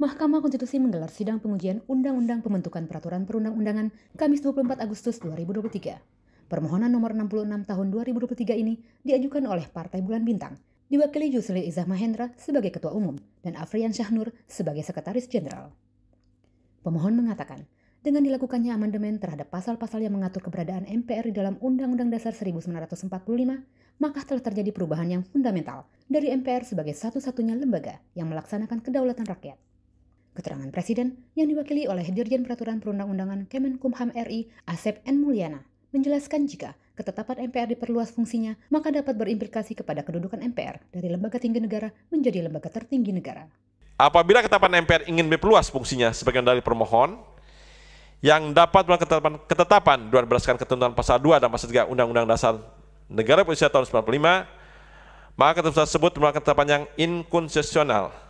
Mahkamah Konstitusi menggelar sidang pengujian Undang-Undang Pembentukan Peraturan Perundang-undangan Kamis 24 Agustus 2023. Permohonan nomor 66 tahun 2023 ini diajukan oleh Partai Bulan Bintang, diwakili Yusril Izzah Mahendra sebagai Ketua Umum dan Afrian Syahnur sebagai Sekretaris Jenderal. Pemohon mengatakan, dengan dilakukannya amandemen terhadap pasal-pasal yang mengatur keberadaan MPR di dalam Undang-Undang Dasar 1945, maka telah terjadi perubahan yang fundamental dari MPR sebagai satu-satunya lembaga yang melaksanakan kedaulatan rakyat. Keterangan Presiden yang diwakili oleh Dirjen Peraturan Perundang-undangan Kemenkumham RI, Asep N. Mulyana, menjelaskan jika ketetapan MPR diperluas fungsinya, maka dapat berimplikasi kepada kedudukan MPR dari lembaga tinggi negara menjadi lembaga tertinggi negara. Apabila ketetapan MPR ingin diperluas fungsinya sebagian dari permohon, yang dapat melakukan ketetapan berdasarkan ketentuan pasal 2 dan pasal 3 Undang-Undang Dasar Negara Republik Indonesia tahun 1945, maka ketetapan tersebut merupakan ketetapan yang inkonstitusional.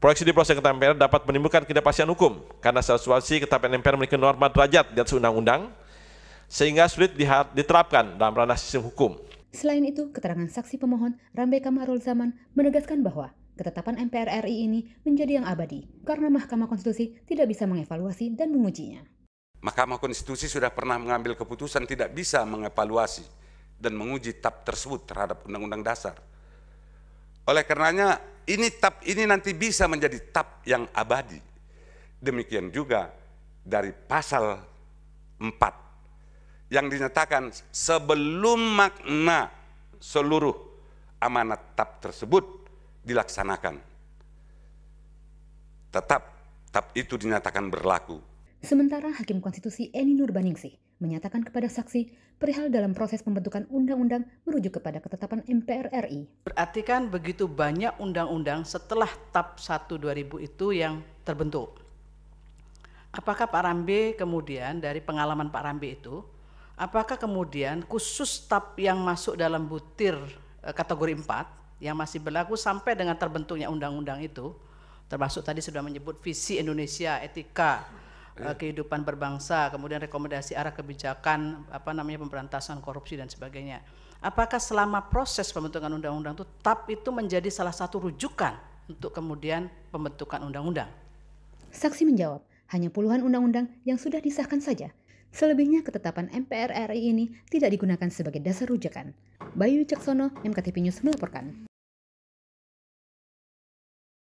Proyeksi di proses ketetapan MPR dapat menimbulkan ketidakpastian hukum karena secara substansi ketetapan MPR memiliki norma derajat di atas undang-undang sehingga sulit diterapkan dalam ranah sistem hukum. Selain itu, keterangan saksi pemohon Rambe Kamarul Zaman menegaskan bahwa ketetapan MPR RI ini menjadi yang abadi karena Mahkamah Konstitusi tidak bisa mengevaluasi dan mengujinya. Mahkamah Konstitusi sudah pernah mengambil keputusan tidak bisa mengevaluasi dan menguji TAP tersebut terhadap Undang-Undang Dasar. Oleh karenanya, TAP ini nanti bisa menjadi TAP yang abadi. Demikian juga dari pasal 4 yang dinyatakan sebelum makna seluruh amanat TAP tersebut dilaksanakan, tetap TAP itu dinyatakan berlaku. Sementara Hakim Konstitusi Eni Nurbaningsih menyatakan kepada saksi perihal dalam proses pembentukan undang-undang merujuk kepada ketetapan MPR RI. Berarti kan begitu banyak undang-undang setelah TAP 1 2000 itu yang terbentuk. Apakah Pak Rambe kemudian dari pengalaman Pak Rambe itu, apakah kemudian khusus TAP yang masuk dalam butir kategori 4 yang masih berlaku sampai dengan terbentuknya undang-undang itu, termasuk tadi sudah menyebut visi Indonesia, etika, kehidupan berbangsa, kemudian rekomendasi arah kebijakan pemberantasan korupsi dan sebagainya. Apakah selama proses pembentukan undang-undang itu TAP itu menjadi salah satu rujukan untuk kemudian pembentukan undang-undang? Saksi menjawab, hanya puluhan undang-undang yang sudah disahkan saja. Selebihnya ketetapan MPR RI ini tidak digunakan sebagai dasar rujukan. Bayu Wicaksono, MKTV News melaporkan.